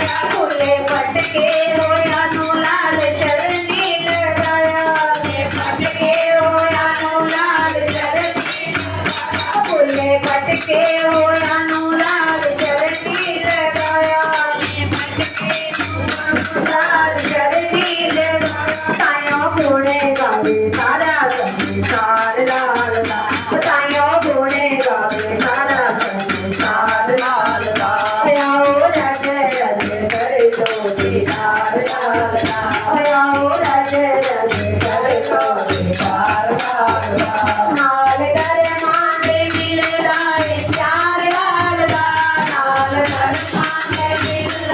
फूले पटके होया नो लाल चरनी लगाया पटके होया नो लाल चरनी फूले पटके होया नो लाल चरनी लगाया लाल चरनी बतायो घोड़े गावे सारा संसार लाल बतायो घोड़े गावे सारा संसार लाल आओ रज रज कर दो दीदार लाल आओ रज रज कर दो दीदार लाल कर माने मिल लाए प्यार लाल नाल कर माने मिल